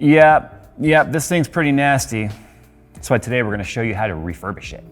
Yeah, this thing's pretty nasty. That's why today we're gonna show you how to refurbish it.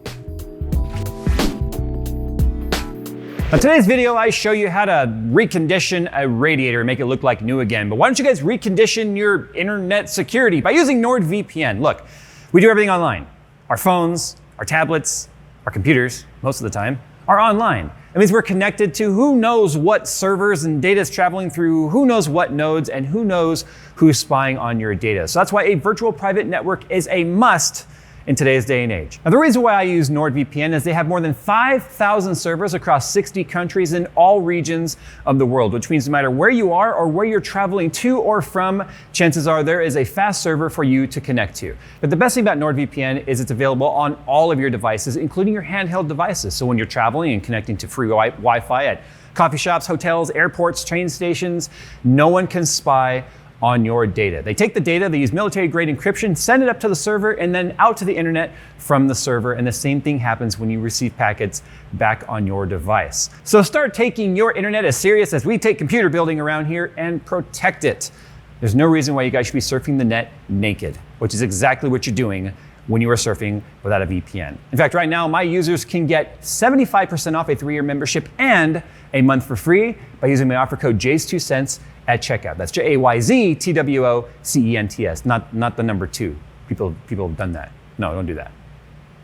In today's video, I show you how to recondition a radiator and make it look like new again. But why don't you guys recondition your internet security by using NordVPN? Look, we do everything online. Our phones, our tablets, our computers, most of the time, are online. It means we're connected to who knows what servers and data is traveling through who knows what nodes and who knows who's spying on your data. So that's why a virtual private network is a must in today's day and age. Now, the reason why I use NordVPN is they have more than 5,000 servers across 60 countries in all regions of the world, which means no matter where you are or where you're traveling to or from, chances are there is a fast server for you to connect to. But the best thing about NordVPN is it's available on all of your devices, including your handheld devices. So when you're traveling and connecting to free Wi-Fi at coffee shops, hotels, airports, train stations, no one can spy on your data. They take the data, they use military-grade encryption, send it up to the server, and then out to the internet from the server. And the same thing happens when you receive packets back on your device. So start taking your internet as serious as we take computer building around here and protect it. There's no reason why you guys should be surfing the net naked, which is exactly what you're doing when you are surfing without a VPN. In fact, right now, my users can get 75% off a 3-year membership and a month for free by using my offer code JayzTwoCents at checkout. That's JayzTwoCents, not the number 2. People have done that. No, don't do that.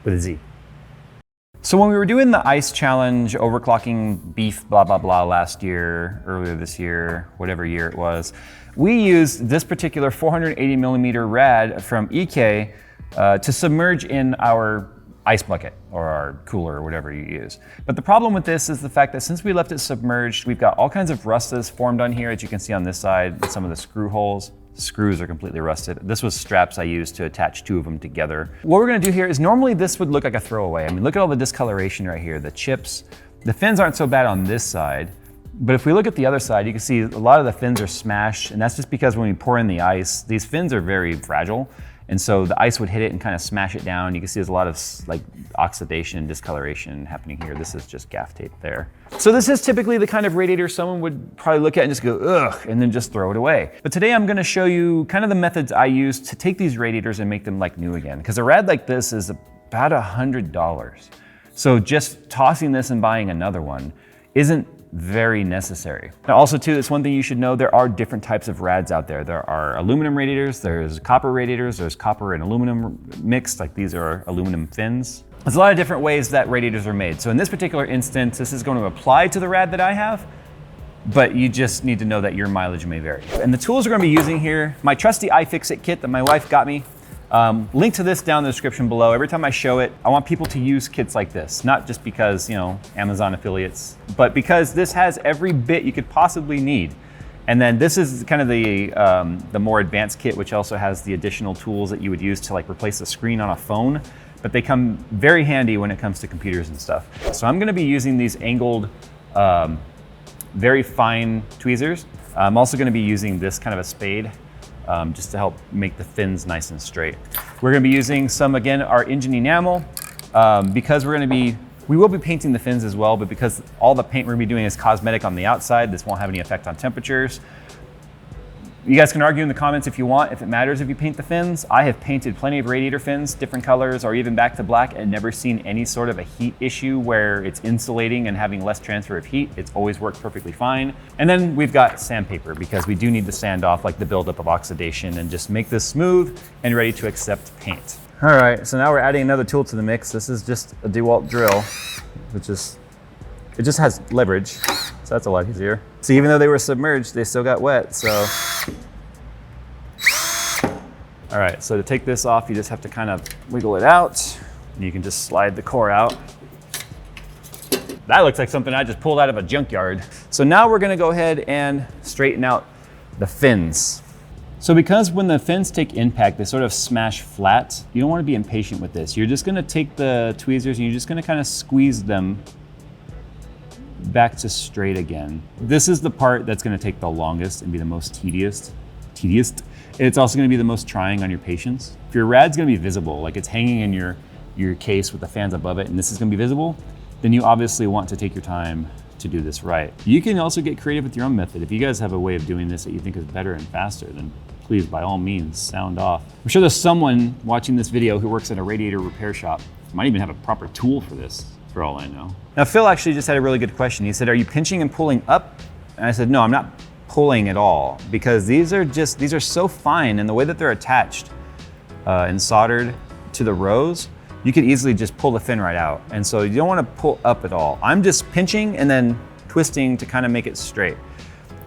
With a Z. So when we were doing the ice challenge, overclocking beef, blah, blah, blah earlier this year, whatever year it was, we used this particular 480 millimeter rad from EK to submerge in our ice bucket or our cooler or whatever you use. But the problem with this is the fact that since we left it submerged, we've got all kinds of rust that's formed on here, as you can see on this side, some of the screw holes. The screws are completely rusted. This was straps I used to attach 2 of them together. What we're gonna do here is normally this would look like a throwaway. I mean, look at all the discoloration right here, the chips. The fins aren't so bad on this side, but if we look at the other side, you can see a lot of the fins are smashed, and that's just because when we pour in the ice, these fins are very fragile. And so the ice would hit it and kind of smash it down. You can see there's a lot of like oxidation and discoloration happening here. This is just gaff tape there. So this is typically the kind of radiator someone would probably look at and just go, ugh, and then just throw it away. But today I'm gonna show you kind of the methods I use to take these radiators and make them like new again. Because a rad like this is about $100. So just tossing this and buying another one isn't very necessary. Now also too, it's one thing you should know, there are different types of rads out there. There are aluminum radiators, there's copper radiators, there's copper and aluminum mixed, like these are aluminum fins. There's a lot of different ways that radiators are made. So in this particular instance, this is going to apply to the rad that I have, but you just need to know that your mileage may vary. And the tools we're gonna be using here, my trusty iFixit kit that my wife got me, link to this down in the description below. Every time I show it, I want people to use kits like this, not just because, you know, Amazon affiliates, but because this has every bit you could possibly need. And then this is kind of the more advanced kit, which also has the additional tools that you would use to like replace the screen on a phone, but they come very handy when it comes to computers and stuff. So I'm gonna be using these angled, very fine tweezers. I'm also gonna be using this kind of a spade, just to help make the fins nice and straight. We're gonna be using some, again, our engine enamel, because we will be painting the fins as well, but because all the paint we're gonna be doing is cosmetic on the outside, this won't have any effect on temperatures. You guys can argue in the comments if you want, if it matters if you paint the fins. I have painted plenty of radiator fins, different colors, or even back to black, and never seen any sort of a heat issue where it's insulating and having less transfer of heat. It's always worked perfectly fine. And then we've got sandpaper, because we do need to sand off like the buildup of oxidation and just make this smooth and ready to accept paint. All right, so now we're adding another tool to the mix. This is just a DeWalt drill, it just has leverage, so that's a lot easier. So even though they were submerged, they still got wet, so. All right, so to take this off, you just have to kind of wiggle it out, and you can just slide the core out. That looks like something I just pulled out of a junkyard. So now we're gonna go ahead and straighten out the fins. So because when the fins take impact, they sort of smash flat, you don't wanna be impatient with this. You're just gonna take the tweezers and you're just gonna kind of squeeze them back to straight again. This is the part that's gonna take the longest and be the most tedious. It's also gonna be the most trying on your patience. If your rad's gonna be visible, like it's hanging in your case with the fans above it, and this is gonna be visible, then you obviously want to take your time to do this right. You can also get creative with your own method. If you guys have a way of doing this that you think is better and faster, then please, by all means, sound off. I'm sure there's someone watching this video who works at a radiator repair shop. Might even have a proper tool for this, for all I know. Now, Phil actually just had a really good question. He said, are you pinching and pulling up? And I said, no, I'm not pulling at all, because these are so fine, and the way that they're attached and soldered to the rows, you could easily just pull the fin right out. And so you don't want to pull up at all. I'm just pinching and then twisting to kind of make it straight.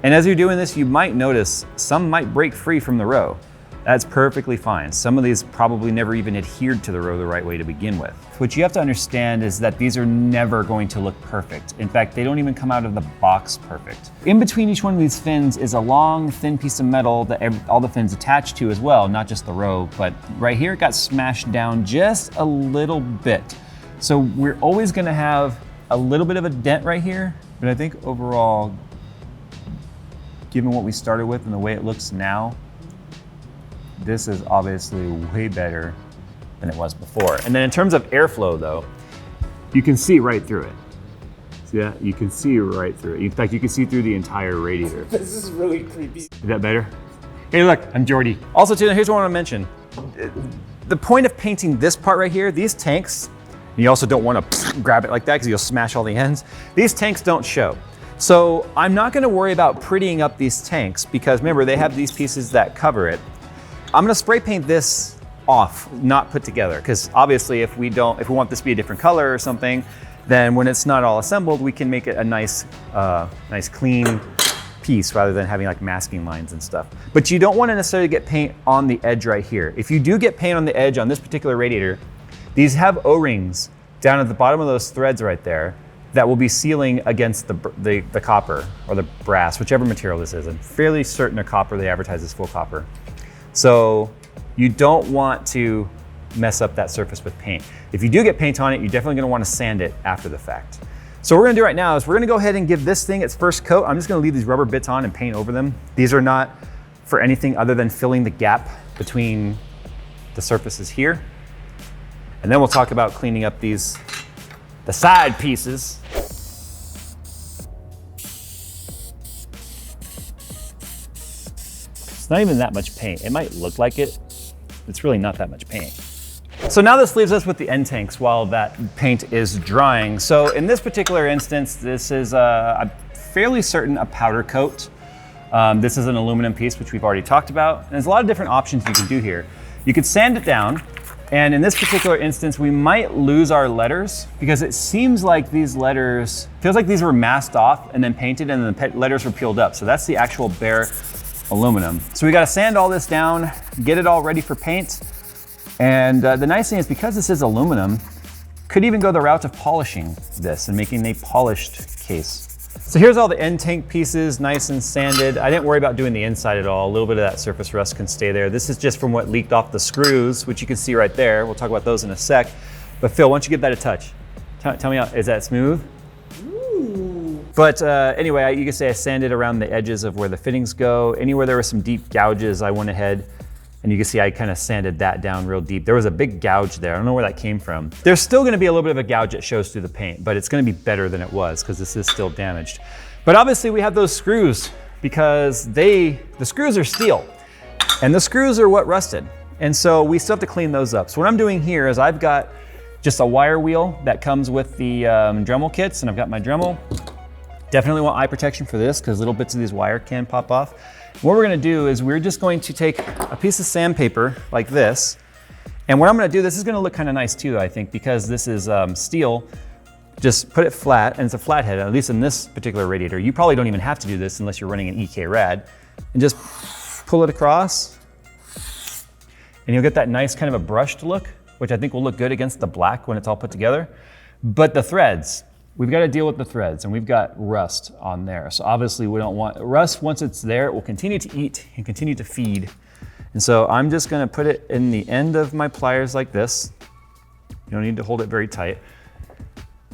And as you're doing this, you might notice some might break free from the row. That's perfectly fine. Some of these probably never even adhered to the row the right way to begin with. What you have to understand is that these are never going to look perfect. In fact, they don't even come out of the box perfect. In between each one of these fins is a long, thin piece of metal that all the fins attach to as well, not just the row, but right here it got smashed down just a little bit. So we're always gonna have a little bit of a dent right here, but I think overall, given what we started with and the way it looks now, this is obviously way better than it was before. And then in terms of airflow though, you can see right through it. See that? You can see right through it. In fact, you can see through the entire radiator. This is really creepy. Is that better? Hey look, I'm Jordy. Also too, here's what I want to mention. The point of painting this part right here, these tanks, you also don't want to grab it like that because you'll smash all the ends. These tanks don't show. So I'm not going to worry about prettying up these tanks because remember, they have these pieces that cover it. I'm gonna spray paint this off, not put together, because obviously if we want this to be a different color or something, then when it's not all assembled, we can make it a nice clean piece rather than having like masking lines and stuff. But you don't want to necessarily get paint on the edge right here. If you do get paint on the edge on this particular radiator, these have O-rings down at the bottom of those threads right there that will be sealing against the copper or the brass, whichever material this is. I'm fairly certain a copper, they advertise as full copper. So you don't want to mess up that surface with paint. If you do get paint on it, you're definitely gonna want to sand it after the fact. So what we're gonna do right now is we're gonna go ahead and give this thing its first coat. I'm just gonna leave these rubber bits on and paint over them. These are not for anything other than filling the gap between the surfaces here. And then we'll talk about cleaning up the side pieces. It's not even that much paint. It might look like it. It's really not that much paint. So now this leaves us with the end tanks while that paint is drying. So in this particular instance, this is I'm fairly certain a powder coat. This is an aluminum piece, which we've already talked about. And there's a lot of different options you can do here. You could sand it down. And in this particular instance, we might lose our letters because it seems like these letters, feels like these were masked off and then painted and then the letters were peeled up. So that's the actual bare aluminum. So we gotta sand all this down, get it all ready for paint. And the nice thing is because this is aluminum, could even go the route of polishing this and making a polished case. So here's all the end tank pieces, nice and sanded. I didn't worry about doing the inside at all. A little bit of that surface rust can stay there. This is just from what leaked off the screws, which you can see right there. We'll talk about those in a sec. But Phil, why don't you give that a touch? Tell me, is that smooth? Ooh. But anyway, you can say I sanded around the edges of where the fittings go. Anywhere there were some deep gouges, I went ahead and you can see I kind of sanded that down real deep. There was a big gouge there. I don't know where that came from. There's still gonna be a little bit of a gouge that shows through the paint, but it's gonna be better than it was because this is still damaged. But obviously we have those screws because the screws are steel and the screws are what rusted. And so we still have to clean those up. So what I'm doing here is I've got just a wire wheel that comes with the Dremel kits, and I've got my Dremel. Definitely want eye protection for this because little bits of these wire can pop off. What we're gonna do is we're just going to take a piece of sandpaper like this. And what I'm gonna do, this is gonna look kind of nice too, I think, because this is steel. Just put it flat, and it's a flathead, at least in this particular radiator. You probably don't even have to do this unless you're running an EK rad. And just pull it across. And you'll get that nice kind of a brushed look, which I think will look good against the black when it's all put together. But the threads, we've got to deal with the threads, and we've got rust on there. So obviously we don't want rust. Once it's there, it will continue to eat and continue to feed. And so I'm just gonna put it in the end of my pliers like this. You don't need to hold it very tight.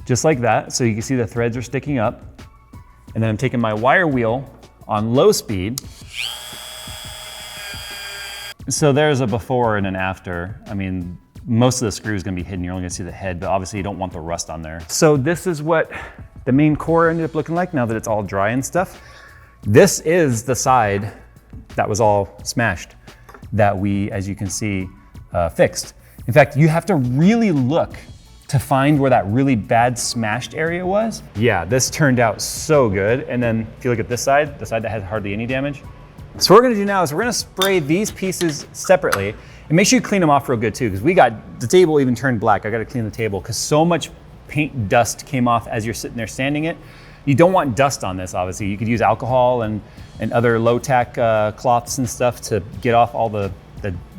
Just like that, so you can see the threads are sticking up. And then I'm taking my wire wheel on low speed. So there's a before and an after. I mean, most of the screw is gonna be hidden. You're only gonna see the head, but obviously you don't want the rust on there. So this is what the main core ended up looking like now that it's all dry and stuff. This is the side that was all smashed. that we, as you can see, fixed. In fact, you have to really look to find where that really bad smashed area was. Yeah, this turned out so good. And then if you look at this side, the side that had hardly any damage. So what we're gonna do now is we're gonna spray these pieces separately, and make sure you clean them off real good too, because the table even turned black. I gotta clean the table because so much paint dust came off as you're sitting there sanding it. You don't want dust on this, obviously. You could use alcohol and other low-tack cloths and stuff to get off all the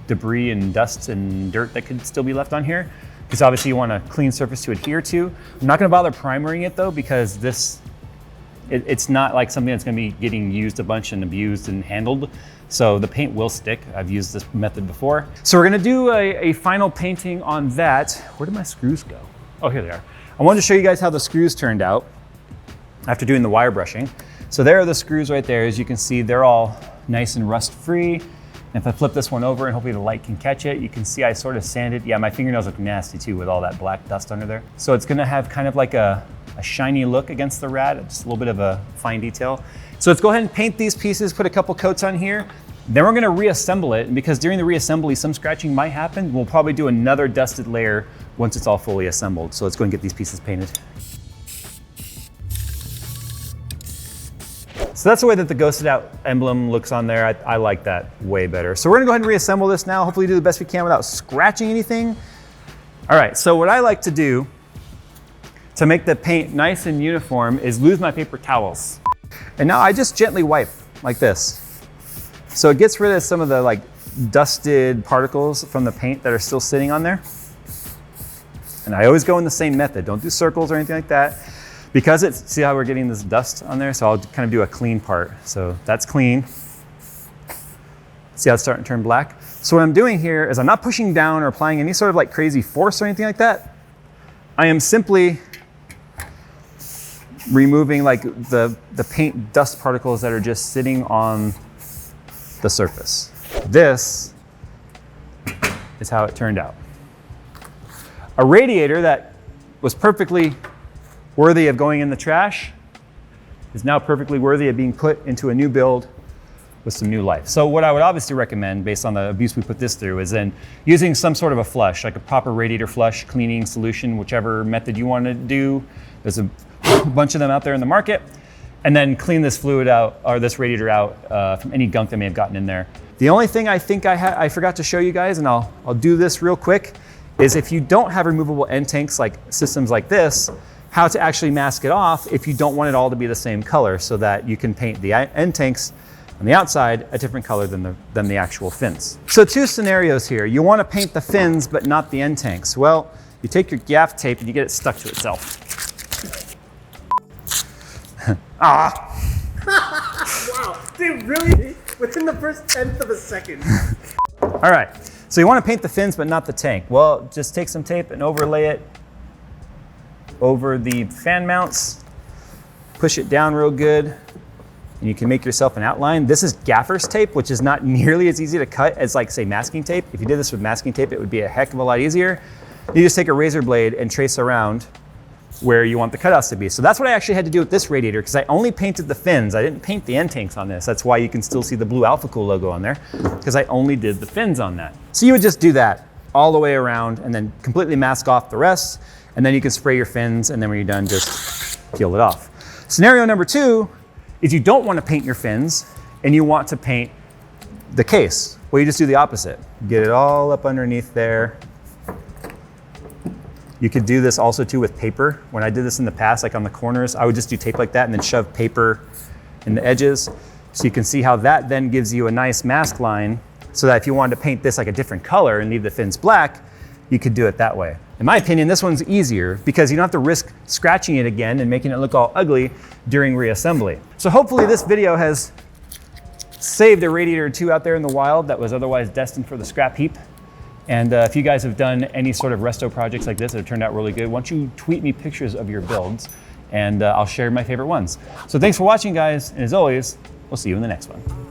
debris and dust and dirt that could still be left on here. Because obviously you want a clean surface to adhere to. I'm not gonna bother primering it though, because it's not like something that's gonna be getting used a bunch and abused and handled. So the paint will stick. I've used this method before. So we're gonna do a final painting on that. Where did my screws go? Oh, here they are. I wanted to show you guys how the screws turned out after doing the wire brushing. So there are the screws right there. As you can see, they're all nice and rust free. And if I flip this one over and hopefully the light can catch it, you can see I sort of sanded. Yeah, my fingernails look nasty too with all that black dust under there. So it's gonna have kind of like a shiny look against the rad, just a little bit of a fine detail. So let's go ahead and paint these pieces, put a couple coats on here. Then we're gonna reassemble it. And because during the reassembly, some scratching might happen, we'll probably do another dusted layer once it's all fully assembled. So let's go and get these pieces painted. So that's the way that the ghosted out emblem looks on there. I like that way better. So we're gonna go ahead and reassemble this now. Hopefully do the best we can without scratching anything. All right, so what I like to do to make the paint nice and uniform is lose my paper towels. And now I just gently wipe like this. So it gets rid of some of the like dusted particles from the paint that are still sitting on there. And I always go in the same method. Don't do circles or anything like that. Because see how we're getting this dust on there? So I'll kind of do a clean part. So that's clean. See how it's starting to turn black? So what I'm doing here is I'm not pushing down or applying any sort of like crazy force or anything like that. I am simply removing like the paint dust particles that are just sitting on the surface. This is how it turned out. A radiator that was perfectly worthy of going in the trash is now perfectly worthy of being put into a new build with some new life. So what I would obviously recommend, based on the abuse we put this through, is then using some sort of a flush, like a proper radiator flush cleaning solution, whichever method you want to do. There's a bunch of them out there in the market. And then clean this fluid out, or this radiator out from any gunk that may have gotten in there. The only thing I think I forgot to show you guys, and I'll do this real quick, is if you don't have removable end tanks like systems like this, how to actually mask it off if you don't want it all to be the same color, so that you can paint the end tanks on the outside a different color than the actual fins. So two scenarios here. You want to paint the fins but not the end tanks. Well, you take your gaff tape and you get it stuck to itself. Wow, dude, really? Within the first 1/10 of a second. All right, so you want to paint the fins but not the tank. Well, just take some tape and overlay it over the fan mounts, push it down real good, and you can make yourself an outline. This is gaffer's tape, which is not nearly as easy to cut as like say masking tape. If you did this with masking tape, it would be a heck of a lot easier. You just take a razor blade and trace around where you want the cutouts to be. So that's what I actually had to do with this radiator, because I only painted the fins. I didn't paint the end tanks on this. That's why you can still see the blue Alpha Cool logo on there, because I only did the fins on that. So you would just do that all the way around and then completely mask off the rest. And then you can spray your fins, and then when you're done, just peel it off. Scenario number two is you don't want to paint your fins and you want to paint the case. Well, you just do the opposite. Get it all up underneath there. You could do this also too with paper. When I did this in the past, like on the corners, I would just do tape like that and then shove paper in the edges. So you can see how that then gives you a nice mask line, so that if you wanted to paint this like a different color and leave the fins black, you could do it that way. In my opinion, this one's easier because you don't have to risk scratching it again and making it look all ugly during reassembly. So hopefully this video has saved a radiator or two out there in the wild that was otherwise destined for the scrap heap. And if you guys have done any sort of resto projects like this that have turned out really good, why don't you tweet me pictures of your builds, and I'll share my favorite ones. So thanks for watching, guys, and as always, we'll see you in the next one.